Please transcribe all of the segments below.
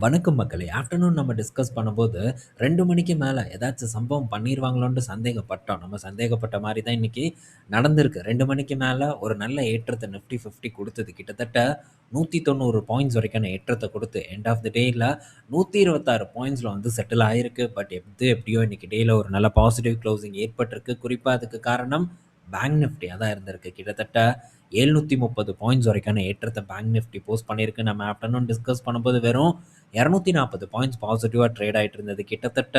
வணக்கம் மக்களே! ஆஃப்டர்நூன் நம்ம டிஸ்கஸ் பண்ணும்போது 2 மணிக்கு மேல ஏதாச்சும் சம்பவம் பண்ணிருவாங்களோன்ட்டு சந்தேகப்பட்டோம். நம்ம சந்தேகப்பட்ட மாரி தான் இன்னைக்கு நடந்திருக்கு. 2 மணிக்கு மேல ஒரு நல்ல ஏற்றத்த நிஃப்டி 50 குடுத்தது. கிட்டத்தட்ட 190 பாயிண்ட்ஸ் வரைக்கான ஏற்றத்த குடுத்து, எண்ட் ஆஃப் த டேல 126 பாயிண்ட்ஸ்ல வந்து செட்டில் ஆயிருக்கு. பட் எப்படியோ இன்னைக்கு டேல ஒரு நல்ல பாசிட்டிவ் க்ளோசிங் ஏற்பட்டிருக்கு. குறிப்பா அதுக்கு காரணம் பேங்க் நிஃப்டியா தான் இருந்திருக்கு. கிட்டத்தட்ட 730 பாயிண்ட்ஸ் வரைக்கான ஏற்றத்த பேங்க் நிஃப்டி போஸ்ட் பண்ணியிருக்கு. நம்ம ஆஃப்டர்நூன் டிஸ்கஸ் பண்ணும்போது வெறும் 240 பாயிண்ட்ஸ் பாசிட்டிவா ட்ரேட் ஆயிட்டு இருந்தது. கிட்டத்தட்ட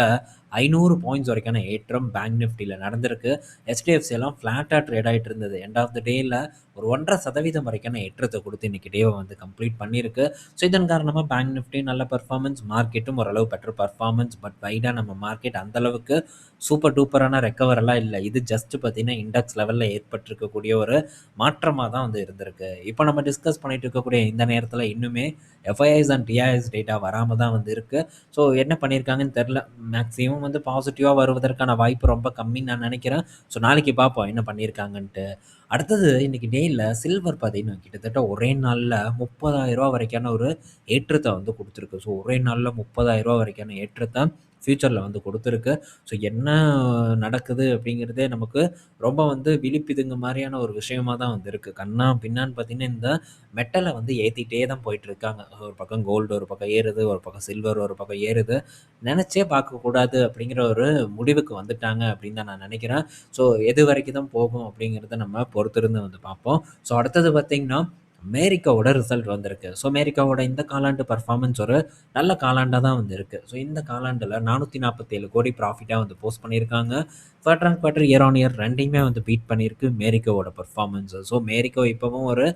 500 பாயிண்ட்ஸ் வரைக்கான ஏற்றம் பேங்க் நிஃப்டில நடந்திருக்கு. HDFC எல்லாம் ஃப்ளாட்டா ட்ரேட் ஆயிட்டு இருந்தது. எண்ட் ஆஃப் த டேல ஒரு 1.5% வரைக்கான ஏற்றத்த குடுத்து இன்னைக்கு டேவ வந்து கம்ப்ளீட் பண்ணியிருக்கு. ஸோ இதன் காரணமா பேங்க் நிஃப்டி நல்ல பெர்ஃபார்மன்ஸ், மார்க்கெட்டும் ஓரளவு பெட்டர் பெர்ஃபார்மன்ஸ். பட் வைடா நம்ம மார்க்கெட் அந்த அளவுக்கு சூப்பர் டூப்பரான ரெக்கவர் எல்லாம் இல்ல. இது ஜஸ்ட் பார்த்தீங்கன்னா இண்டெக்ஸ் லெவல்ல ஏற்பட்டிருக்கக்கூடிய ஒரு மாற்றமா தான் வந்து இருந்திருக்கு. இப்போ நம்ம டிஸ்கஸ் பண்ணிட்டு இருக்கக்கூடிய இந்த நேரத்துல இன்னுமே எஃப்ஐஐஸ் அண்ட் டிஐஎஸ் டேட்டா வராம தான் வந்து இருக்கு. ஸோ என்ன பண்ணியிருக்காங்கன்னு தெரில. மேக்ஸிமம் வந்து பாசிட்டிவா வருவதற்கான வாய்ப்பு ரொம்ப கம்மின்னு நான் நினைக்கிறேன். ஸோ நாளைக்கு பார்ப்போம் என்ன பண்ணியிருக்காங்கன்ட்டு. அடுத்தது இன்னைக்கு டேயில் சில்வர் பார்த்தீங்கன்னா கிட்டத்தட்ட ஒரே நாளில் 30,000 வரைக்கான ஒரு ஏற்றத்தை வந்து கொடுத்துருக்கு. ஸோ ஒரே நாளில் 30,000 வரைக்கான ஏற்றத்தை ஃப்யூச்சரில் வந்து கொடுத்துருக்கு. ஸோ என்ன நடக்குது அப்படிங்கிறதே நமக்கு ரொம்ப வந்து விழிப்புதுங்க மாதிரியான ஒரு விஷயமா தான் வந்து இருக்குது. கண்ணா பின்னான்னு பார்த்தீங்கன்னா இந்த மெட்டலை வந்து ஏற்றிட்டே தான் போயிட்டு இருக்காங்க. ஒரு பக்கம் கோல்டு ஒரு பக்கம் ஏறுது, ஒரு பக்கம் சில்வர் ஒரு பக்கம் ஏறுது. நினச்சே பார்க்கக்கூடாது அப்படிங்கிற ஒரு முடிவுக்கு வந்துட்டாங்க அப்படின்னு தான் நான் நினைக்கிறேன். ஸோ எது வரைக்கும் தான் போகும் அப்படிங்கிறத நம்ம பொறுத்திருந்து வந்து பார்ப்போம். ஸோ அடுத்தது பார்த்தீங்கன்னா அமெரிக்காவோட ரிசல்ட் வந்திருக்கு. ஸோ அமெரிக்காவோட இந்த காலாண்டு பர்ஃபார்மன்ஸ் ஒரு நல்ல காலாண்டாக தான் வந்து இருக்குது. ஸோ இந்த காலாண்டில் 447 கோடி ப்ராஃபிட்டாக வந்து போஸ்ட் பண்ணியிருக்காங்க. Quarter and quarter, year on year ரெண்டையுமே வந்து பீட் பண்ணியிருக்கு மேரிக்கோவோட பர்ஃபார்மன்ஸ். ஸோ மேரிக்கோ இப்போவும் ஒரு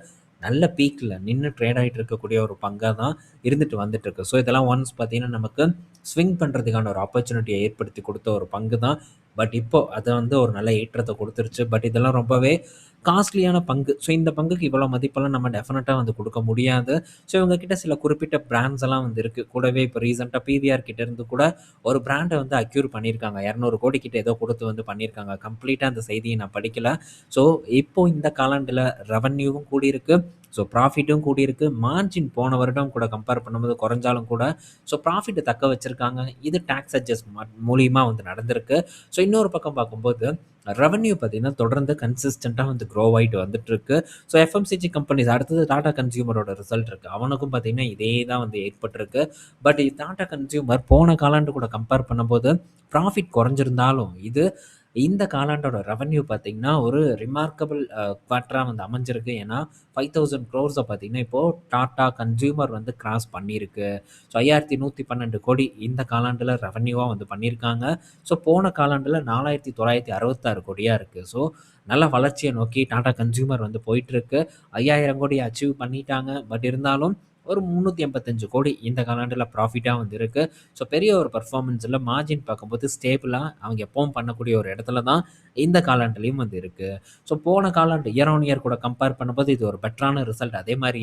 நல்ல பீக்கில் நின்று ட்ரேட் ஆகிட்டு இருக்கக்கூடிய ஒரு பங்காக தான் இருந்துட்டு வந்துட்டு இருக்கு. ஸோ இதெல்லாம் ஒன்ஸ் பார்த்தீங்கன்னா நமக்கு ஸ்விங் பண்ணுறதுக்கான ஒரு ஆப்பர்ச்சுனிட்டியை ஏற்படுத்தி கொடுத்த ஒரு பங்கு தான். பட் இப்போ அதை வந்து ஒரு நல்ல ஏற்றத்தை கொடுத்துருச்சு. பட் இதெல்லாம் ரொம்பவே காஸ்ட்லியான பங்கு. ஸோ இந்த பங்குக்கு இவ்வளோ மதிப்பெல்லாம் நம்ம டெஃபினட்டாக வந்து கொடுக்க முடியாது. ஸோ இவங்ககிட்ட சில குறிப்பிட்ட பிராண்ட்ஸ் எல்லாம் வந்து இருக்குது. கூடவே இப்போ ரீசெண்டாக பிவிஆர் கிட்ட இருந்து கூட ஒரு பிராண்டை வந்து அக்யூர் பண்ணியிருக்காங்க. 200 கோடி கிட்ட ஏதோ கொடுத்து வந்து பண்ணியிருக்காங்க. கம்ப்ளீட்டாக அந்த செய்தியை நான் படிக்கல. ஸோ இப்போ இந்த காலாண்டில் ரெவன்யூவும் கூடியிருக்கு. ஸோ ப்ராஃபிட்டும் கூடியிருக்கு. மார்ஜின் போன வருடம் கூட கம்பேர் பண்ணும்போது குறைஞ்சாலும் கூட ஸோ ப்ராஃபிட்டை தக்க வச்சுருக்காங்க. இது டேக்ஸ் அட்ஜஸ்ட்மெண்ட் மூலியமா வந்து நடந்திருக்கு. ஸோ இன்னொரு பக்கம் பார்க்கும்போது ரெவன்யூ பார்த்தீங்கன்னா தொடர்ந்து கன்சிஸ்டண்ட்டாக வந்து க்ரோ ஆகிட்டு வந்துட்டுருக்கு. ஸோ எஃப்எம்சிஜி கம்பெனிஸ் அடுத்தது டாடா கன்சியூமரோட ரிசல்ட் இருக்குது. அவனுக்கும் பார்த்தீங்கன்னா இதே தான் வந்து ஏற்பட்டிருக்கு. பட் டாடா கன்சியூமர் போன காலாண்டு கூட கம்பேர் பண்ணும்போது ப்ராஃபிட் குறைஞ்சிருந்தாலும் இது இந்த காலாண்டோட ரெவன்யூ பார்த்தீங்கன்னா ஒரு ரிமார்க்கபிள் குவார்ட்டராக வந்து அமைஞ்சிருக்கு. ஏன்னா 5,000 க்ரோர்ஸை பார்த்தீங்கன்னா இப்போது டாடா கன்சியூமர் வந்து கிராஸ் பண்ணியிருக்கு. ஸோ 5,112 கோடி இந்த காலாண்டில் ரெவன்யூவாக வந்து பண்ணியிருக்காங்க. ஸோ போன காலாண்டில் 4,966 கோடியாக இருக்குது. ஸோ நல்ல வளர்ச்சியை நோக்கி டாடா கன்சியூமர் வந்து போயிட்டுருக்கு. 5,000 கோடி அச்சீவ் பண்ணிட்டாங்க. பட் இருந்தாலும் ஒரு 385 கோடி இந்த காலாண்டில் ப்ராஃபிட்டாக வந்து இருக்குது. ஸோ பெரிய ஒரு பர்ஃபார்மன்ஸில் மார்ஜின் பார்க்கும்போது ஸ்டேபிளாக அவங்க எப்பவும் பண்ணக்கூடிய ஒரு இடத்துல தான் இந்த காலாண்டுலேயும் வந்து இருக்குது. ஸோ போன காலாண்டு இயர் ஆன் இயர் கூட கம்பேர் பண்ணும்போது இது ஒரு பெட்டரான ரிசல்ட். அதே மாதிரி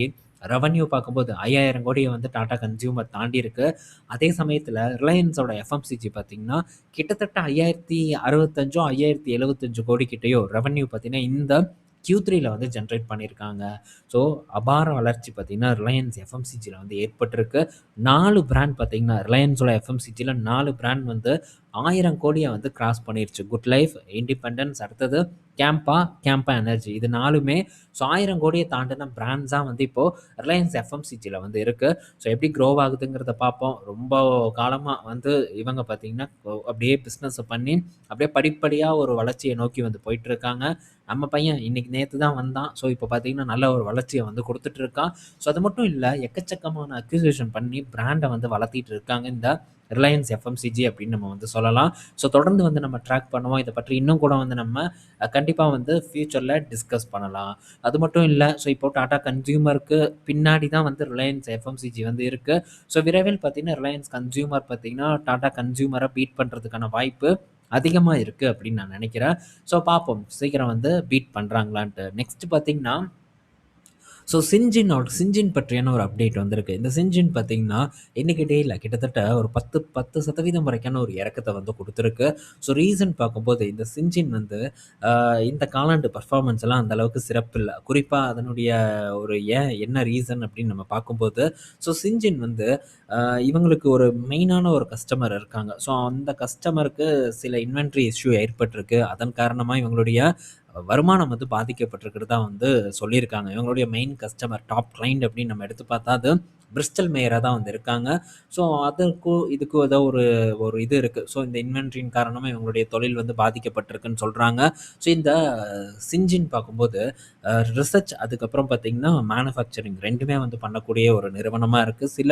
ரெவன்யூ பார்க்கும்போது 5,000 கோடியை வந்து டாடா கன்சியூமர் தாண்டி இருக்கு. அதே சமயத்தில் ரிலையன்ஸோட எஃப்எம்சிஜி பார்த்தீங்கன்னா கிட்டத்தட்ட 5,065 5,075 கோடி கிட்டேயோ ரெவன்யூ பார்த்தீங்கன்னா இந்த Q3ல வந்து ஜென்ரேட் பண்ணியிருக்காங்க. ஸோ அபார வளர்ச்சி பார்த்தீங்கன்னா ரிலையன்ஸ் எஃப்எம்சிஜியில் வந்து ஏற்பட்டிருக்கு. 4 பிராண்ட் பார்த்தீங்கன்னா ரிலையன்ஸோட எஃப்எம்சிஜியில் 4 பிராண்ட் வந்து 1,000 கோடியை வந்து கிராஸ் பண்ணிருச்சு. குட் லைஃப், இண்டிபெண்டன்ஸ், அடுத்தது கேம்பா எனர்ஜி. இது 4மே ஸோ 1,000 கோடியை தாண்டின பிராண்ட்ஸாக வந்து இப்போது ரிலையன்ஸ் எஃப்எம்சிஜியில் வந்து இருக்குது. ஸோ எப்படி க்ரோ ஆகுதுங்கிறத பார்ப்போம். ரொம்ப காலமாக வந்து இவங்க பார்த்தீங்கன்னா அப்படியே பிஸ்னஸை பண்ணி அப்படியே படிப்படியாக ஒரு வளர்ச்சியை நோக்கி வந்து போயிட்டுருக்காங்க. நம்ம பையன் இன்னைக்கு நேற்று தான் வந்தான். ஸோ இப்போ பார்த்தீங்கன்னா நல்ல ஒரு வளர்ச்சியை வந்து கொடுத்துட்டு இருக்கான். ஸோ அது மட்டும் இல்லை, எக்கச்சக்கமான அக்யூசிஷன் பண்ணி பிராண்டை வந்து வளர்த்திட்டு இருக்காங்க இந்த ரிலையன்ஸ் எஃப்எம்சிஜி அப்படின்னு நம்ம வந்து சொல்லலாம். ஸோ தொடர்ந்து வந்து நம்ம ட்ராக் பண்ணுவோம். இதை பற்றி இன்னும் கூட வந்து நம்ம கண்டிப்பாக வந்து ஃப்யூச்சரில் டிஸ்கஸ் பண்ணலாம். அது மட்டும் இல்லை, ஸோ இப்போ டாடா கன்சியூமருக்கு பின்னாடி தான் வந்து ரிலையன்ஸ் எஃப்எம்சிஜி வந்து இருக்குது. ஸோ விரைவில் பார்த்தீங்கன்னா ரிலையன்ஸ் கன்சியூமர் பார்த்தீங்கன்னா டாடா கன்சியூமரை பீட் பண்ணுறதுக்கான வாய்ப்பு அதிகமாக இருக்குது அப்படின்னு நான் நினைக்கிறேன். ஸோ பார்ப்போம் சீக்கிரம் வந்து பீட் பண்ணுறாங்களான்ட்டு. நெக்ஸ்ட் பார்த்தீங்கன்னா ஸோ சிஞ்சின் பற்றியான ஒரு அப்டேட் வந்திருக்கு. இந்த சிஞ்சின் பார்த்தீங்கன்னா, இன்னைக்கு டேல கிட்டத்தட்ட ஒரு 10% வரைக்கான ஒரு இறக்கத்த வந்து குடுத்துருக்கு. ஸோ ரீசன் பார்க்கும்போது இந்த சிஞ்சின் வந்து இந்த காலாண்டு பெர்ஃபார்மன்ஸ் எல்லாம் அந்த அளவுக்கு சிறப்பில்ல. குறிப்பா அதனுடைய ஒரு என்ன ரீசன் அப்படின்னு நம்ம பார்க்கும்போது, ஸோ சிஞ்சின் வந்து அ இவங்களுக்கு ஒரு மெயினான ஒரு கஸ்டமர் இருக்காங்க. ஸோ அந்த கஸ்டமருக்கு சில இன்வென்டரி இஷ்யூ ஏற்பட்டிருக்கு. அதன் காரணமா இவங்களுடைய வருமானம் வந்து பாதிக்கப்பட்டிருக்கிறதா வந்து சொல்லியிருக்காங்க. இவங்களுடைய மெயின் கஸ்டமர், டாப் கிளையண்ட் அப்படின்னு நம்ம எடுத்து பார்த்தா, அது பிரிஸ்டல் மேயரா தான் வந்து இருக்காங்க. ஸோ அதற்கும் இதுக்கும் ஏதோ ஒரு ஒரு இது இருக்கு. ஸோ இந்த இன்வென்ட்ரியின் காரணமா இவங்களுடைய தொழில் வந்து பாதிக்கப்பட்டிருக்குன்னு சொல்றாங்க. ஸோ இந்த சிஞ்சின் பார்க்கும்போது ரிசர்ச் அதுக்கப்புறம் பார்த்தீங்கன்னா, மேனுஃபேக்சரிங் 2மே வந்து பண்ணக்கூடிய ஒரு நிறுவனமா இருக்கு. சில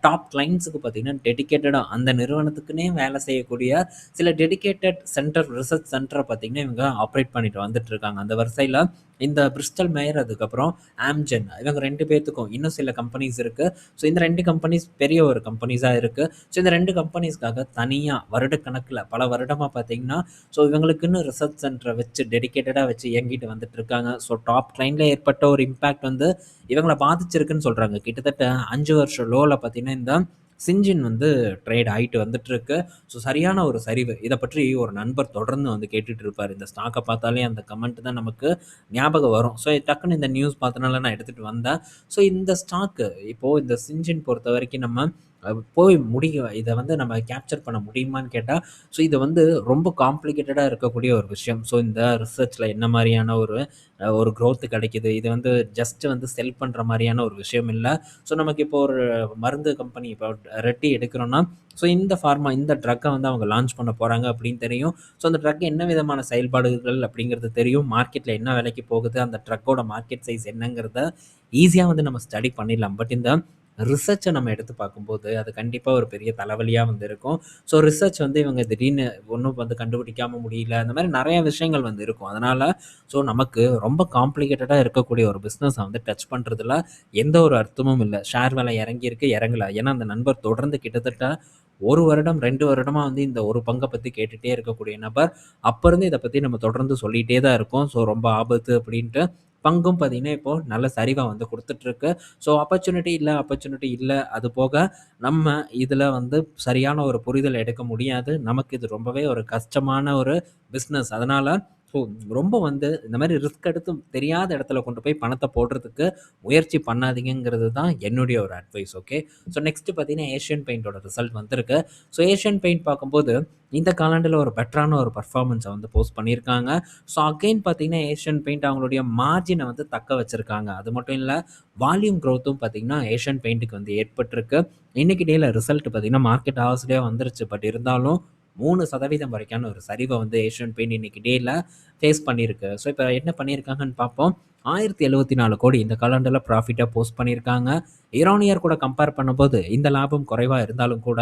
டாப் கிளையண்ட்ஸுக்கு பார்த்தீங்கன்னா, டெடிகேட்டடா அந்த நிறுவனத்துக்குன்னே வேலை செய்யக்கூடிய சில டெடிகேட்டட் சென்டர், ரிசர்ச் சென்டர பார்த்தீங்கன்னா, இவங்க ஆப்பரேட் பண்ணிட்டு வந்துட்டு இருக்காங்க. அந்த வரிசையில இந்த பிரிஸ்டல் மேயர், அதுக்கப்புறம் ஆம்ஜென், இவங்க 2 பேத்துக்கும் இன்னும் சில கம்பெனிஸ் இருக்கு. ஸோ இந்த 2 கம்பெனிஸ் பெரிய ஒரு கம்பெனிஸா இருக்கு. ஸோ இந்த 2 கம்பெனிஸ்க்காக தனியா வருடக்கணக்குல பல வருடமா பார்த்தீங்கன்னா, ஸோ இவங்களுக்குன்னு ரிசர்ச் சென்டர வச்சு டெடிகேட்டடா வச்சு இயங்கிட்டு வந்துட்டு இருக்காங்க. ஸோ டாப் கிளையண்ட்ல ஏற்பட்ட ஒரு இம்பாக்ட் வந்து இவங்கள பாதிச்சிருக்குன்னு சொல்றாங்க. கிட்டத்தட்ட 5 வருஷம் லோல பார்த்தீங்கன்னா, இந்த சிஞ்சின் வந்து ட்ரேட் ஆயிட்டு வந்துட்டுருக்கு. ஸோ சரியான ஒரு சரிவு. இத பற்றி ஒரு நண்பர் தொடர்ந்து வந்து கேட்டுட்டு இருப்பாரு. இந்த ஸ்டாக்க பார்த்தாலே அந்த கமெண்ட் தான் நமக்கு ஞாபகம் வரும். ஸோ டக்குனு இந்த நியூஸ் பார்த்தனால நான் எடுத்துட்டு வந்தேன். ஸோ இந்த ஸ்டாக்கு இப்போ இந்த சிஞ்சின் பொறுத்தவரைக்கும் நம்ம போய் முடியும். இத வந்து நம்ம கேப்சர் பண்ண முடியுமான்னு கேட்டா, ஸோ இது வந்து ரொம்ப காம்ப்ளிகேட்டடா இருக்கக்கூடிய ஒரு விஷயம். ஸோ இந்த ரிசர்ச்ல என்ன மாரியான ஒரு குரோத் கிடைக்குது. இது வந்து ஜஸ்ட் வந்து செல் பண்ற மாரியான ஒரு விஷயம் இல்ல. ஸோ நமக்கு இப்போ ஒரு மருந்து கம்பெனி இப்போ ரெட்டி எடுக்கிறோம்னா, ஸோ இந்த ட்ரக்க வந்து அவங்க லான்ச் பண்ண போறாங்க அப்படின்னு தெரியும். ஸோ அந்த ட்ரக் என்ன விதமான செயல்பாடுகள் அப்படிங்கிறது தெரியும். மார்க்கெட்ல என்ன விலைக்கு போகுது, அந்த ட்ரக்கோட மார்க்கெட் சைஸ் என்னங்கிறத ஈஸியா வந்து நம்ம ஸ்டடி பண்ணிடலாம். பட் இந்த ரிசர்ச்ச நம்ம எடுத்து பார்க்கும்போது, அது கண்டிப்பா ஒரு பெரிய தலைவலியா வந்து இருக்கும். ஸோ ரிசர்ச் வந்து இவங்க திடீர்னு ஒண்ணும் வந்து கண்டுபிடிக்காம முடியல. அந்த மாரி நெறைய விஷயங்கள் வந்து இருக்கும். அதனால ஸோ நமக்கு ரொம்ப காம்ப்ளிகேட்டடா இருக்கக்கூடிய ஒரு பிசினஸ வந்து டச் பண்றதுல எந்த ஒரு அர்த்தமும் இல்ல. ஷேர் விலை இறங்கியிருக்கு, இறங்கல. ஏன்னா அந்த நண்பர் தொடர்ந்து கிட்டத்தட்ட 1 வருடம், 2 வருடமா வந்து இந்த ஒரு பங்க பத்தி கேட்டுட்டே இருக்கக்கூடிய நபர். அப்ப இருந்து இத பத்தி நம்ம தொடர்ந்து சொல்லிட்டே தான் இருக்கோம். ஸோ ரொம்ப ஆபத்து அப்படின்ட்டு. பங்கும் பார்த்தீங்கன்னா, இப்போ நல்ல சரிவா வந்து குடுத்துட்டுருக்கு. ஸோ ஆப்பர்ச்சுனிட்டி இல்ல. அது போக நம்ம இதுல வந்து சரியான ஒரு புரிதல் எடுக்க முடியாது. நமக்கு இது ரொம்பவே ஒரு கஷ்டமான ஒரு பிசினஸ். அதனால ஸோ ரொம்ப வந்து இந்த மாரி ரிஸ்க் எடுத்து தெரியாத இடத்துல கொண்டு போய் பணத்த போடுறதுக்கு முயற்சி பண்ணாதீங்கங்கிறது தான் என்னுடைய ஒரு அட்வைஸ். ஓகே. ஸோ நெக்ஸ்ட் பார்த்தீங்கன்னா, ஏஷியன் பெயிண்டோட ரிசல்ட் வந்திருக்கு. ஸோ ஏஷியன் பெயிண்ட் பார்க்கும்போது, இந்த காலாண்டுல ஒரு பெட்டரான ஒரு பெர்ஃபார்மன்ஸ வந்து போஸ்ட் பண்ணியிருக்காங்க. ஸோ அகைன் பார்த்தீங்கன்னா, ஏஷியன் பெயிண்ட் அவங்களுடைய மார்ஜின வந்து தக்க வச்சிருக்காங்க. அது மட்டும் இல்ல, வால்யூம் குரோத்தும் பார்த்தீங்கன்னா, ஏஷியன் பெயிண்ட்டுக்கு வந்து ஏற்பட்டிருக்கு. இன்னைக்கு டேல ரிசல்ட் பார்த்தீங்கன்னா, மார்க்கெட் ஹார்ஸ்லயே வந்துருச்சு. பட் இருந்தாலும் 3% வரைக்கான ஒரு சரிவ வந்து ஏஷியன் பெயிண்ட் இன்னைக்கு டேல ஃபேஸ் பண்ணியிருக்கு. ஸோ இப்ப என்ன பண்ணியிருக்காங்கன்னு பார்ப்போம். 1074 கோடி இந்த காலாண்டுல ப்ராஃபிட்டா போஸ்ட் பண்ணியிருக்காங்க. இயர் ஆன் இயர் கூட கம்பேர் பண்ணும்போது இந்த லாபம் குறைவா இருந்தாலும் கூட,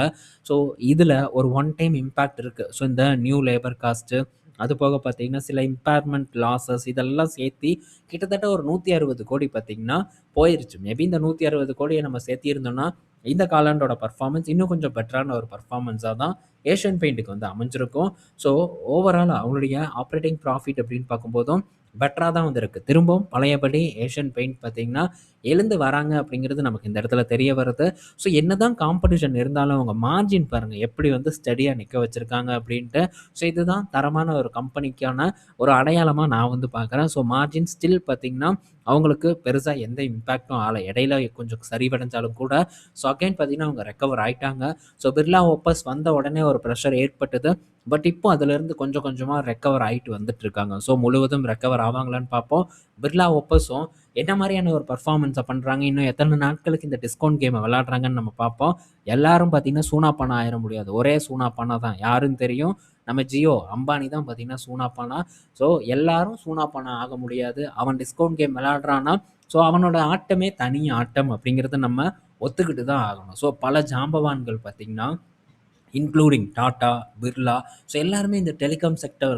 ஸோ இதுல ஒரு ஒன் டைம் இம்பாக்ட் இருக்கு. ஸோ இந்த நியூ லேபர் காஸ்ட், அது போக பார்த்தீங்கன்னா, சில இம்பேர்மென்ட் லாஸஸ் இதெல்லாம் சேர்த்தி கிட்டத்தட்ட ஒரு 160 கோடி பார்த்தீங்கன்னா போயிருச்சு. மேபி இந்த 160 கோடிய நம்ம சேர்த்திருந்தோம்னா, இந்த காலாண்டோட பெர்ஃபார்மன்ஸ் இன்னும் கொஞ்சம் பெட்டரான ஒரு பெர்ஃபார்மன்ஸா தான் ஏஷியன் பெயிண்ட்க்கு வந்து அமைஞ்சிருக்கும். ஸோ ஓவராலா அவங்களுடைய ஆப்பரேட்டிங் ப்ராஃபிட் அப்படின்னு பார்க்கும்போதும் பெட்டரா தான் வந்து இருக்கு. திரும்பவும் பழையபடி ஏஷியன் பெயிண்ட் பார்த்தீங்கன்னா, எழுந்து வராங்க அப்படிங்கிறது நமக்கு இந்த இடத்துல தெரிய வருது. ஸோ என்னதான் காம்படிஷன் இருந்தாலும் அவங்க மார்ஜின் பாருங்க எப்படி வந்து ஸ்டடியா நிக்க வச்சிருக்காங்க அப்படின்ட்டு. ஸோ இதுதான் தரமான ஒரு கம்பெனிக்கான ஒரு அடையாளமா நான் வந்து பார்க்குறேன். ஸோ மார்ஜின் ஸ்டில் பார்த்தீங்கன்னா, அவங்களுக்கு பெருசா எந்த இம்பேக்ட்டும் ஆகல. இடையில கொஞ்சம் சரிவடைஞ்சாலும் கூட, ஸோ அகைன் பார்த்தீங்கன்னா, அவங்க ரெக்கவர் ஆயிட்டாங்க. ஸோ பிர்லா ஓப்பஸ் வந்த உடனே ஒரு பிரஷர் ஏற்பட்டது. பட் இப்போ அதிலிருந்து கொஞ்சம் கொஞ்சமா ரெக்கவர் ஆயிட்டு வந்துட்டு இருக்காங்க. ஸோ முழுவதும் ரெக்கவர் ஆவாங்களான்னு பார்ப்போம். பிர்லா ஓப்பஸும் என்ன மாரியான ஒரு பெர்ஃபார்மன்ஸ பண்றாங்க, இன்னும் எத்தன நாட்களுக்கு இந்த டிஸ்கவுண்ட் கேம விளையாடுறாங்கன்னு நம்ம பார்ப்போம். எல்லாரும் பார்த்தீங்கன்னா, சூனாப்பானா ஆயிற முடியாது. ஒரே சூனாப்பானா தான். யாருன்னு தெரியும்? நம்ம ஜியோ, அம்பானி தான் பார்த்தீங்கன்னா சூனாப்பானா. ஸோ எல்லாரும் சூனாப்பானா ஆக முடியாது. அவன் டிஸ்கவுண்ட் கேம் விளையாடுறான்னா, ஸோ அவனோட ஆட்டமே தனி ஆட்டம் அப்படிங்கிறத நம்ம ஒத்துக்கிட்டு தான் ஆகணும். ஸோ பல ஜாம்பவான்கள் பார்த்தீங்கன்னா, இன்க்ளூடிங் டாடா, பிர்லா, ஸோ எல்லாருமே இந்த டெலிகாம்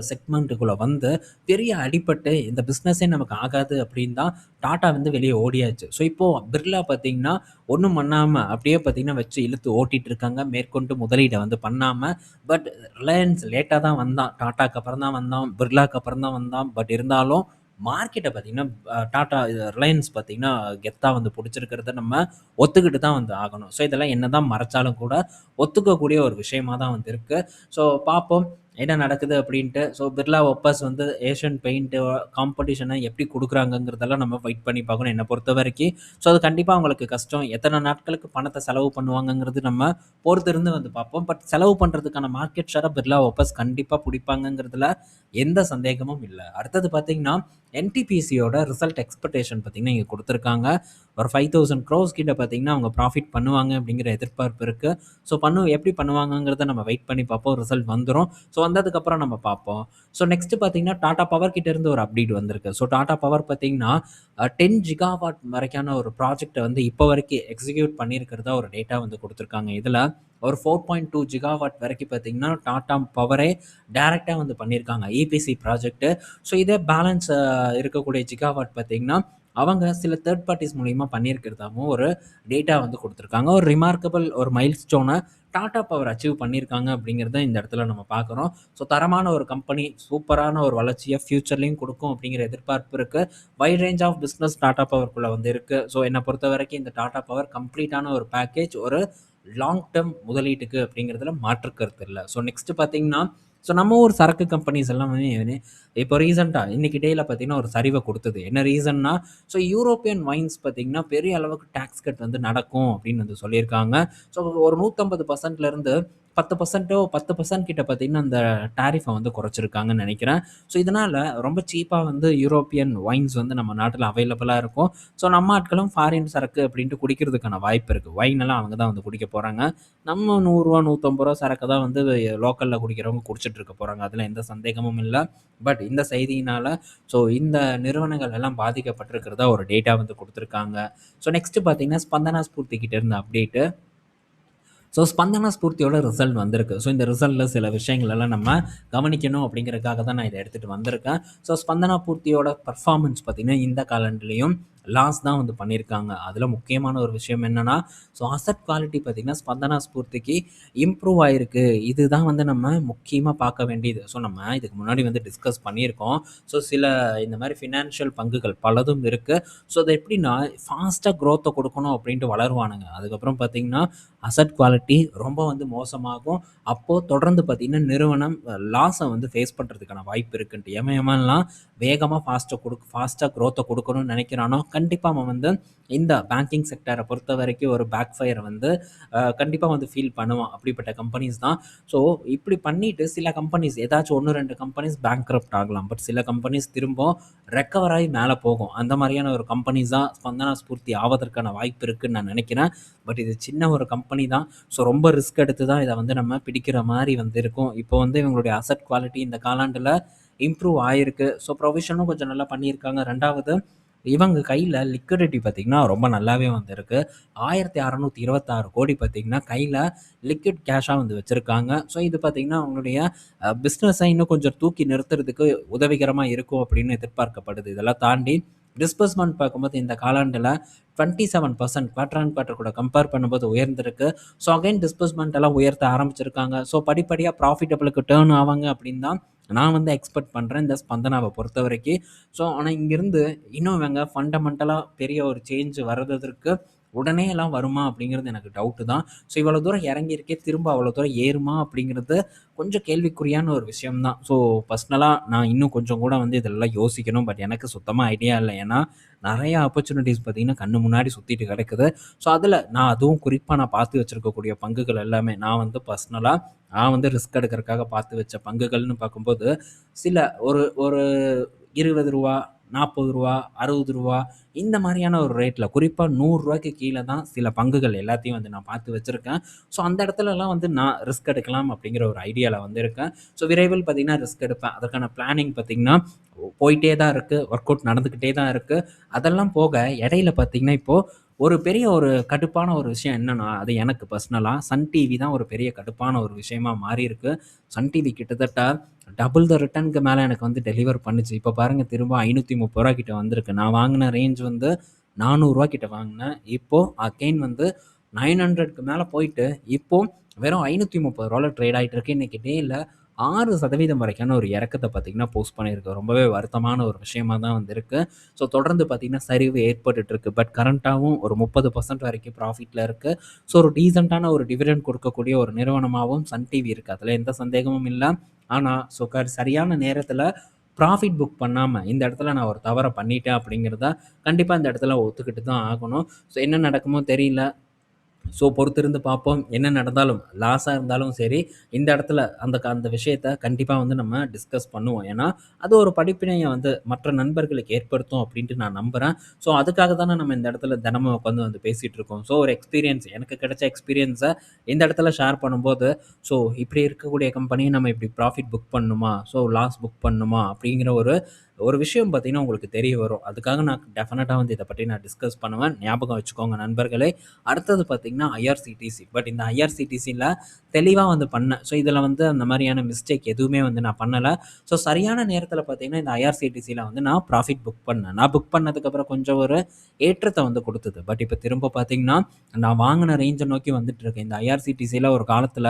செக்மெண்ட்டுக்குள்ள வந்து பெரிய அடிபட்டு இந்த பிஸ்னஸே நமக்கு ஆகாது அப்படின்னு தான் டாடா வந்து வெளியே ஓடியாச்சு. ஸோ இப்போ பிர்லா பார்த்தீங்கன்னா, ஒண்ணும் பண்ணாம அப்படியே பார்த்தீங்கன்னா வச்சு இழுத்து ஓட்டிட்டு இருக்காங்க. மேற்கொண்டு முதலீட வந்து பண்ணாம. பட் ரிலையன்ஸ் லேட்டா தான் வந்தான். டாடாக்கு அப்புறம் தான் வந்தான். பிர்லாக்கு அப்புறம் தான் வந்தான். பட் இருந்தாலும் மார்க்கெட்டை பார்த்தீங்கன்னா டாடா ரிலையன்ஸ் பார்த்தீங்கன்னா கெத்தா வந்து பிடிச்சிருக்கிறத நம்ம ஒத்துக்கிட்டு தான் வந்து ஆகணும். ஸோ இதெல்லாம் என்னதான் மறைச்சாலும் கூட ஒத்துக்கக்கூடிய ஒரு விஷயமா தான் வந்து இருக்கு. ஸோ பார்ப்போம் என்ன நடக்குது அப்படின்ட்டு. ஸோ பிர்லா ஒப்பர்ஸ் வந்து ஏஷியன் பெயிண்ட் காம்படிஷனை எப்படி கொடுக்குறாங்கங்கிறதெல்லாம் நம்ம வெயிட் பண்ணி பார்க்கணும் என்னை பொறுத்த வரைக்கும். ஸோ அது கண்டிப்பாக அவங்களுக்கு கஷ்டம். எத்தனை நாட்களுக்கு பணத்தை செலவு பண்ணுவாங்கங்கிறது நம்ம பொறுத்திருந்து வந்து பார்ப்போம். பட் செலவு பண்ணுறதுக்கான மார்க்கெட் ஷேரை பிர்லா ஒப்பர்ஸ் கண்டிப்பாக பிடிப்பாங்கங்கிறதுல எந்த சந்தேகமும் இல்லை. அடுத்தது பார்த்தீங்கன்னா என்டிபிசியோட ரிசல்ட் எக்ஸ்பெக்டேஷன் பார்த்தீங்கன்னா இங்கே கொடுத்துருக்காங்க. ஒரு 5000 க்ரோஸ் கிட்ட பார்த்தீங்கன்னா அவங்க ப்ராஃபிட் பண்ணுவாங்க அப்படிங்கிற எதிர்பார்ப்பு இருக்குது. ஸோ எப்படி பண்ணுவாங்கங்கிறத நம்ம வெயிட் பண்ணி பார்ப்போம். ரிசல்ட் வந்துடும். ஸோ வந்ததுக்கப்புறம் நம்ம பார்ப்போம். ஸோ நெக்ஸ்ட் பார்த்தீங்கன்னா டாடா பவர் கிட்ட இருந்து ஒரு அப்டேட் வந்திருக்கு. ஸோ டாடா பவர் பார்த்தீங்கன்னா 10 ஜிகாவாட் வரைக்கான ஒரு ப்ராஜெக்டை வந்து இப்போ வரைக்கும் எக்ஸிக்யூட் பண்ணியிருக்கிறதா ஒரு டேட்டா வந்து கொடுத்துருக்காங்க. இதில் ஒரு 4.2 ஜிகாவாட் வரைக்கும் பார்த்தீங்கன்னா டாடா பவரே டைரெக்டாக வந்து பண்ணியிருக்காங்க இபிசி ப்ராஜெக்ட்டு. ஸோ இதே பேலன்ஸ் இருக்கக்கூடிய ஜிகாவாட் பார்த்தீங்கன்னா அவங்க சில தேர்ட் பார்ட்டிஸ் மூலிமா பண்ணியிருக்கிறதாகவும் ஒரு டேட்டா வந்து கொடுத்துருக்காங்க. ஒரு ரிமார்க்கபிள் ஒரு மைல் ஸ்டோனை டாடா பவர் அச்சீவ் பண்ணியிருக்காங்க அப்படிங்கிறத இந்த இடத்துல நம்ம பார்க்குறோம். ஸோ தரமான ஒரு கம்பெனி சூப்பரான ஒரு வளர்ச்சியை ஃப்யூச்சர்லேயும் கொடுக்கும் அப்படிங்கிற எதிர்பார்ப்பு இருக்குது. Wide range of business Tata பவருக்குள்ளே வந்து இருக்குது. ஸோ என்னை பொறுத்த வரைக்கும் இந்த டாடா பவர் கம்ப்ளீட்டான ஒரு பேக்கேஜ், ஒரு லாங் டேர்ம் முதலீட்டுக்கு அப்படிங்கிறதுல மாற்று கருத்து இல்லை. ஸோ நெக்ஸ்ட் பார்த்தீங்கன்னா ஸோ நம்ம ஊர் சரக்கு கம்பெனிஸ் எல்லாமே இப்போ ரீசெண்டாக இன்னைக்கு டேயில் பார்த்தீங்கன்னா ஒரு சரிவை கொடுத்தது. என்ன ரீசன்னா ஸோ யூரோப்பியன் வைன்ஸ் பார்த்தீங்கன்னா பெரிய அளவுக்கு டேக்ஸ் கட் வந்து நடக்கும் அப்படின்னு வந்து சொல்லியிருக்காங்க. ஸோ ஒரு 150%லேருந்து 10% கிட்ட பார்த்தீங்கன்னா அந்த டேரிஃபை வந்து குறைச்சிருக்காங்கன்னு நினைக்கிறேன். ஸோ இதனால் ரொம்ப சீப்பாக வந்து யூரோப்பியன் வைன்ஸ் வந்து நம்ம நாட்டில் அவைலபிளாக இருக்கும். ஸோ நம்ம ஆட்களும் ஃபாரின் சரக்கு அப்படின்ட்டு குடிக்கிறதுக்கான வாய்ப்பு இருக்குது. வைன் எல்லாம் அவங்க தான் வந்து குடிக்க போகிறாங்க. நம்ம 100 ரூபா 150 ரூபா சரக்கு தான் வந்து லோக்கலில் குடிக்கிறவங்க குடிச்சிட்டு இருக்க போகிறாங்க. அதில் எந்த சந்தேகமும் இல்லை. பட் இந்த செய்தியினால் ஸோ இந்த நிறுவனங்கள் எல்லாம் பாதிக்கப்பட்டிருக்கிறதா ஒரு டேட்டா வந்து கொடுத்துருக்காங்க. ஸோ நெக்ஸ்ட்டு பார்த்தீங்கன்னா ஸ்பந்தனா ஸ்பூர்த்தி கிட்ட இருந்த அப்டேட்டு. ஸோ ஸ்பந்தனா ஸ்பூர்த்தியோட ரிசல்ட் வந்திருக்கு. ஸோ இந்த ரிசல்ட்டில் சில விஷயங்கள் எல்லாம் நம்ம கவனிக்கணும் அப்படிங்கிறதுக்காக தான் நான் இதை எடுத்துகிட்டு வந்திருக்கேன். ஸோ ஸ்பந்தனா ஸ்பூர்த்தியோட பர்ஃபார்மன்ஸ் பார்த்திங்கன்னா இந்த காலண்ட்லேயும் லாஸ் தான் வந்து பண்ணியிருக்காங்க. அதில் முக்கியமான ஒரு விஷயம் என்னென்னா ஸோ அசட் குவாலிட்டி பார்த்திங்கன்னா ஸ்பந்தனா ஸ்பூர்த்திக்கு இம்ப்ரூவ் ஆகிருக்கு. இதுதான் வந்து நம்ம முக்கியமாக பார்க்க வேண்டியது. ஸோ நம்ம இதுக்கு முன்னாடி வந்து டிஸ்கஸ் பண்ணியிருக்கோம். ஸோ சில இந்த மாதிரி ஃபினான்ஷியல் பங்குகள் பலதும் இருக்குது. ஸோ அது எப்படின்னா ஃபாஸ்ட்டாக க்ரோத்தை கொடுக்கணும் அப்படின்ட்டு வளருவானுங்க. அதுக்கப்புறம் பார்த்திங்கன்னா அசட் குவாலிட்டி ரொம்ப வந்து மோசமாகும். அப்போது தொடர்ந்து பார்த்திங்கன்னா நிறுவனம் லாஸை வந்து ஃபேஸ் பண்ணுறதுக்கான வாய்ப்பு இருக்குன்ட்டு எவன்லாம் வேகமாக ஃபாஸ்ட்டாக க்ரோத்தை கொடுக்கணும்னு நினைக்கிறானோ கண்டிப்பாக அவன் வந்து இந்த பேங்கிங் செக்டரை பொறுத்த வரைக்கும் ஒரு பேக் ஃபயரை வந்து கண்டிப்பாக வந்து ஃபீல் பண்ணுவான். அப்படிப்பட்ட கம்பெனிஸ் தான். ஸோ இப்படி பண்ணிவிட்டு சில கம்பெனிஸ் ஏதாச்சும் 1-2 கம்பெனிஸ் பேங்க்ரப்ட் ஆகலாம். பட் சில கம்பெனிஸ் திரும்ப ரெக்கவர் ஆகி மேலே போகும். அந்த மாதிரியான ஒரு கம்பெனிஸ் தான் ஸ்பந்தனா ஸ்பூர்த்தி ஆவதற்கான வாய்ப்பு இருக்குதுன்னு நான் நினைக்கிறேன். பட் இது சின்ன ஒரு கம்பெனி தான். ஸோ ரொம்ப ரிஸ்க் எடுத்து தான் இதை வந்து நம்ம பிடிக்கிற மாதிரி வந்து இருக்கும். இப்போ வந்து இவங்களுடைய அசட் குவாலிட்டி இந்த காலாண்டில் இம்ப்ரூவ் ஆகிருக்கு. ஸோ ப்ரொவிஷனும் கொஞ்சம் நல்லா பண்ணியிருக்காங்க. ரெண்டாவது இவங்க கையில் லிக்விடிட்டி பார்த்திங்கன்னா ரொம்ப நல்லாவே வந்துருக்கு. 1626 கோடி பார்த்திங்கன்னா கையில் லிக்விட் கேஷாக வந்து வச்சுருக்காங்க. ஸோ இது பார்த்திங்கன்னா அவங்களுடைய பிஸ்னஸை இன்னும் கொஞ்சம் தூக்கி நிறுத்துறதுக்கு உதவிகரமாக இருக்கும் அப்படின்னு எதிர்பார்க்கப்படுது. இதெல்லாம் தாண்டி டிஸ்பர்ஸ்மெண்ட் பார்க்கும்போது இந்த காலாண்டில் 27% குவார்டர் அண்ட் குவார்டர் கூட கம்பேர் பண்ணும்போது உயர்ந்திருக்கு. ஸோ அகைன் டிஸ்பர்ஸ்மெண்ட் எல்லாம் உயர்த்த ஆரம்பிச்சிருக்காங்க. ஸோ படிப்படியாக ப்ராஃபிட்டபிளுக்கு டேர்ன் ஆவாங்க அப்படின்னு தான் நான் வந்து எக்ஸ்பெக்ட் பண்ணுறேன் இந்த ஸ்பந்தனாவை பொறுத்த வரைக்கும். ஸோ ஆனால் இங்கேருந்து இன்னும் இவங்க ஃபண்டமெண்டலாக பெரிய ஒரு சேஞ்ச் வர்றதற்கு உடனே எல்லாம் வருமா அப்படிங்கிறது எனக்கு டவுட்டு தான். ஸோ இவ்வளோ தூரம் இறங்கியிருக்கே திரும்ப அவ்வளோ தூரம் ஏறுமா அப்படிங்கிறது கொஞ்சம் கேள்விக்குறியான ஒரு விஷயம்தான். ஸோ பர்சனலாக நான் இன்னும் கொஞ்சம் கூட வந்து இதெல்லாம் யோசிக்கணும். பட் எனக்கு சுத்தமாக ஐடியா இல்லை. ஏன்னா நிறைய ஆப்பர்ச்சுனிட்டிஸ் பார்த்திங்கன்னா கண்ணு முன்னாடி சுற்றிட்டு கிடக்குது. ஸோ அதில் நான் அதுவும் குறிப்பாக நான் பார்த்து வச்சுருக்கக்கூடிய பங்குகள் எல்லாமே நான் வந்து பர்சனலாக நான் வந்து ரிஸ்க் எடுக்கிறதுக்காக பார்த்து வச்ச பங்குகள்னு பார்க்கும்போது சில ஒரு ஒரு 20 ரூபா 40 ரூபா 60 ரூபா இந்த மாதிரியான ஒரு ரேட்டில் குறிப்பாக 100 ரூபாய்க்கு கீழே தான் சில பங்குகள் எல்லாத்தையும் வந்து நான் பார்த்து வச்சுருக்கேன். ஸோ அந்த இடத்துலலாம் வந்து நான் ரிஸ்க் எடுக்கலாம் அப்படிங்கிற ஒரு ஐடியாவில் வந்து இருக்கேன். ஸோ விரைவில் பார்த்திங்கன்னா ரிஸ்க் எடுப்பேன். அதற்கான பிளானிங் பார்த்திங்கன்னா போயிட்டே தான் இருக்குது. ஒர்க் அவுட் நடந்துக்கிட்டே தான் இருக்குது. அதெல்லாம் போக இடையில பார்த்திங்கன்னா இப்போது ஒரு பெரிய ஒரு கடுப்பான ஒரு விஷயம் என்னென்னா அது எனக்கு பர்சனலாக சன் டிவி தான் ஒரு பெரிய கடுப்பான ஒரு விஷயமா மாறி இருக்கு. சன் டிவி கிட்டத்தட்ட டபுள் த ரிட்டர்னுக்கு மேலே எனக்கு வந்து டெலிவர் பண்ணுச்சு. இப்போ பாருங்கள் திரும்ப 530 ரூபா கிட்ட வந்திருக்கு. நான் வாங்கின ரேஞ்ச் வந்து 400 ரூபா கிட்ட வாங்கினேன். இப்போது அகெயின் வந்து 900க்கு மேலே போயிட்டு இப்போது வெறும் 530 ரூபாவில் ட்ரேட் ஆகிட்டு இருக்கு. இன்றைக்கி டேயில் 6% வரைக்கான ஒரு இறக்கத்த பார்த்தீங்கன்னா, போஸ்ட் பண்ணியிருக்கு. ரொம்பவே வருத்தமான ஒரு விஷயமா தான் வந்து இருக்கு. ஸோ தொடர்ந்து பார்த்தீங்கன்னா, சரிவு ஏற்பட்டுட்டு இருக்கு. பட் கரண்ட்டாவும் ஒரு 30% வரைக்கும் ப்ராஃபிட்ல இருக்கு. ஸோ ஒரு டீசென்ட்டான ஒரு டிவிடெண்ட் கொடுக்கக்கூடிய ஒரு நிறுவனமாவும் சன் டிவி இருக்கு. அதில எந்த சந்தேகமும் இல்ல. ஆனா, ஸோ சரியான நேரத்தில ப்ராஃபிட் புக் பண்ணாம, இந்த இடத்துல நான் ஒரு தவற பண்ணிட்டேன் அப்படிங்கிறத கண்டிப்பா இந்த இடத்துல ஒத்துக்கிட்டு தான் ஆகணும். ஸோ என்ன நடக்குமோ தெரியல. ஸோ பொறுத்திருந்து பார்ப்போம். என்ன நடந்தாலும், லாஸா இருந்தாலும் சரி, இந்த இடத்துல அந்த விஷயத்த கண்டிப்பா வந்து நம்ம டிஸ்கஸ் பண்ணுவோம். ஏன்னா, அது ஒரு படிப்பினைய வந்து மற்ற நண்பர்களுக்கு ஏற்படுத்தும் அப்டின்ட்டு நான் நம்புறேன். ஸோ அதுக்காக தானே நம்ம இந்த இடத்துல தினமும் உட்காந்து வந்து பேசிட்டு இருக்கோம். ஸோ ஒரு எக்ஸ்பீரியன்ஸ் எனக்கு கிடைச்ச எக்ஸ்பீரியன்ஸ இந்த இடத்துல ஷேர் பண்ணும்போது, ஸோ இப்படி இருக்கக்கூடிய கம்பெனிய நம்ம இப்படி ப்ராஃபிட் புக் பண்ணணுமா? ஸோ லாஸ் புக் பண்ணணுமா? அப்படிங்கிற ஒரு ஒரு விஷயம் பார்த்தீங்கன்னா, உங்களுக்கு தெரிய வரும். அதுக்காக நான் டெஃபினட்டா வந்து இத பத்தி நான் டிஸ்கஸ் பண்ணுவேன். ஞாபகம் வச்சுக்கோங்க நண்பர்களே. அடுத்தது பார்த்தீங்கன்னா, ஐஆர்சிடிசி. பட் இந்த ஐஆர்சிடிசில தெளிவா வந்து பண்ணேன். ஸோ இதில வந்து அந்த மாரியான மிஸ்டேக் எதுவுமே வந்து நான் பண்ணல. ஸோ சரியான நேரத்தில பார்த்தீங்கன்னா, இந்த ஐஆர்சிடிசில வந்து நான் ப்ராஃபிட் புக் பண்ணேன். நான் புக் பண்ணதுக்கப்புறம் கொஞ்சம் ஒரு ஏற்றத்த வந்து குடுத்தது. பட் இப்ப திரும்ப பார்த்தீங்கன்னா, நான் வாங்குன ரேஞ்ச நோக்கி வந்துட்டு இருக்கேன். இந்த ஐஆர்சிடிசில ஒரு காலத்தில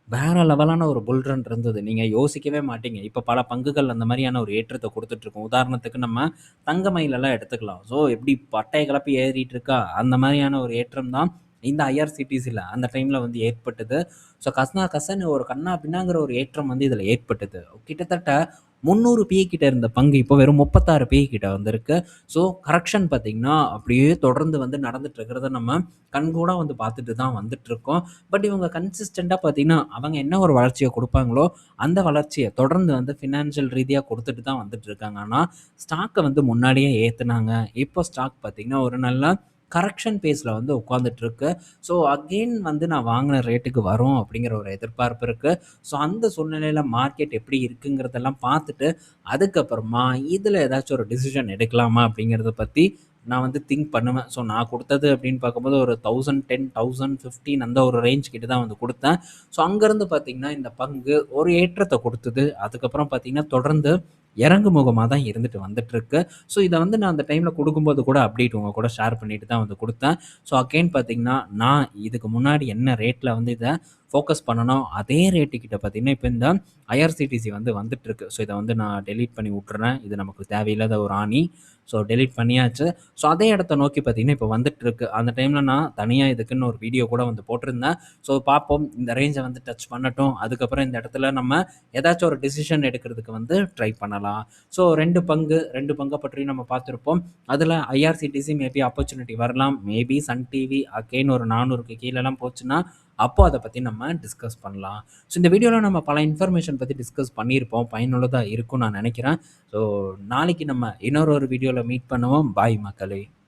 வேற லெவலான ஒரு புல் ரன் இருந்தது. நீங்க யோசிக்கவே மாட்டீங்க. இப்ப பல பங்குகள் அந்த மாரியான ஒரு ஏற்றத்த குடுத்துட்டுருக்கும். உதாரணத்துக்கு நம்ம தங்கமயிலெல்லாம் எடுத்துக்கலாம். ஸோ எப்படி பட்டைய கிளப்பி ஏறிட்டு இருக்கா, அந்த மாரியான ஒரு ஏற்றம் தான் இந்த ஐஆர்சிடிசில அந்த டைம்ல வந்து ஏற்பட்டது. ஸோ கஸ்னா கசன்னு ஒரு கன்னா பின்னாங்கிற ஒரு ஏற்றம் வந்து இதில ஏற்பட்டது. கிட்டத்தட்ட 300 பிஇ கிட்ட இருந்த பங்கு இப்போ வெறும் 36 பிஇ கிட்ட வந்திருக்கு. ஸோ கரெக்ஷன் பார்த்தீங்கன்னா, அப்படியே தொடர்ந்து வந்து நடந்துட்டு இருக்கிறத நம்ம கண்கூடா வந்து பார்த்துட்டு தான் வந்துட்டுருக்கோம். பட் இவங்க கன்சிஸ்டன்ட்டா பார்த்தீங்கன்னா, அவங்க என்ன ஒரு வளர்ச்சிய குடுப்பாங்களோ, அந்த வளர்ச்சிய தொடர்ந்து வந்து ஃபினான்ஷியல் ரீதியா குடுத்துட்டு தான் வந்துட்டு இருக்காங்க. ஆனா, ஸ்டாக்க வந்து முன்னாடியே ஏத்துனாங்க. இப்போ ஸ்டாக் பார்த்தீங்கன்னா, ஒரு நல்ல கரெக்ஷன் பேஸ்ல வந்து உட்கார்ந்துட்டு இருக்கு. ஸோ அகைன் வந்து நான் வாங்குன ரேட்டுக்கு வரும் அப்படிங்கிற ஒரு எதிர்பார்ப்பு இருக்கு. ஸோ அந்த சூழ்நிலையில மார்க்கெட் எப்படி இருக்குங்கிறதெல்லாம் பார்த்துட்டு, அதுக்கப்புறமா இதில ஏதாச்சும் ஒரு டிசிஷன் எடுக்கலாமா அப்படிங்கிறத பத்தி நான் வந்து திங்க் பண்ணுவேன். ஸோ நான் குடுத்தது அப்படின்னு பார்க்கும்போது ஒரு 1010, 1015 அந்த ஒரு ரேஞ்ச் கிட்ட தான் வந்து குடுத்தேன். ஸோ அங்கருந்து பார்த்தீங்கன்னா, இந்த பங்கு ஒரு ஏற்றத்த குடுத்தது. அதுக்கப்புறம் பார்த்தீங்கன்னா, தொடர்ந்து இறங்கு முகமா தான் இருந்துட்டு வந்துட்டுருக்கு. ஸோ இத வந்து நான் அந்த டைம்ல குடுக்கும்போது கூட அப்டேட் உங்க கூட ஷேர் பண்ணிட்டு தான் வந்து குடுத்தேன். ஸோ அகைன் பார்த்தீங்கன்னா, நான் இதுக்கு முன்னாடி என்ன ரேட்ல வந்து இத ஃபோக்கஸ் பண்ணனோ, அதே ரேட்டு கிட்ட பார்த்தீங்கன்னா, இப்ப இந்த ஐஆர்சிடிசி வந்து வந்துட்டுருக்கு. ஸோ இத வந்து நான் டெலீட் பண்ணி உட்டுறேன். இது நமக்கு தேவையில்லாத ஒரு ஆணி. ஸோ டெலீட் பண்ணியாச்சு. ஸோ அதே இடத்த நோக்கி பார்த்தீங்கன்னா, இப்ப வந்துட்டுருக்கு. அந்த டைம்ல நான் தனியா இதுக்குன்னு ஒரு வீடியோ கூட வந்து போட்டிருந்தேன். ஸோ பார்ப்போம். இந்த ரேஞ்ச வந்து டச் பண்ணட்டும். அதுக்கப்புறம் இந்த இடத்துல நம்ம ஏதாச்சும் ஒரு டிசிஷன் எடுக்கிறதுக்கு வந்து ட்ரை பண்ணலாம். ஸோ 2 பங்க பற்றி நம்ம பார்த்திருப்போம். அதுல ஐஆர்சிடிசி மேபி ஆப்பர்ச்சுனிட்டி வரலாம். மேபி சன் டிவி அகைன் ஒரு 400க்கு கீழலாம் போச்சுன்னா, அப்போ அத பத்தி நம்ம டிஸ்கஸ் பண்ணலாம். ஸோ இந்த வீடியோல நம்ம பல இன்ஃபர்மேஷன் பத்தி டிஸ்கஸ் பண்ணியிருப்போம். பயனுள்ளதா இருக்கும்னு நான் நெனைக்கிறேன். ஸோ நாளைக்கு நம்ம இன்னொரு ஒரு வீடியோல மீட் பண்ணுவோம். பாய் மக்களே!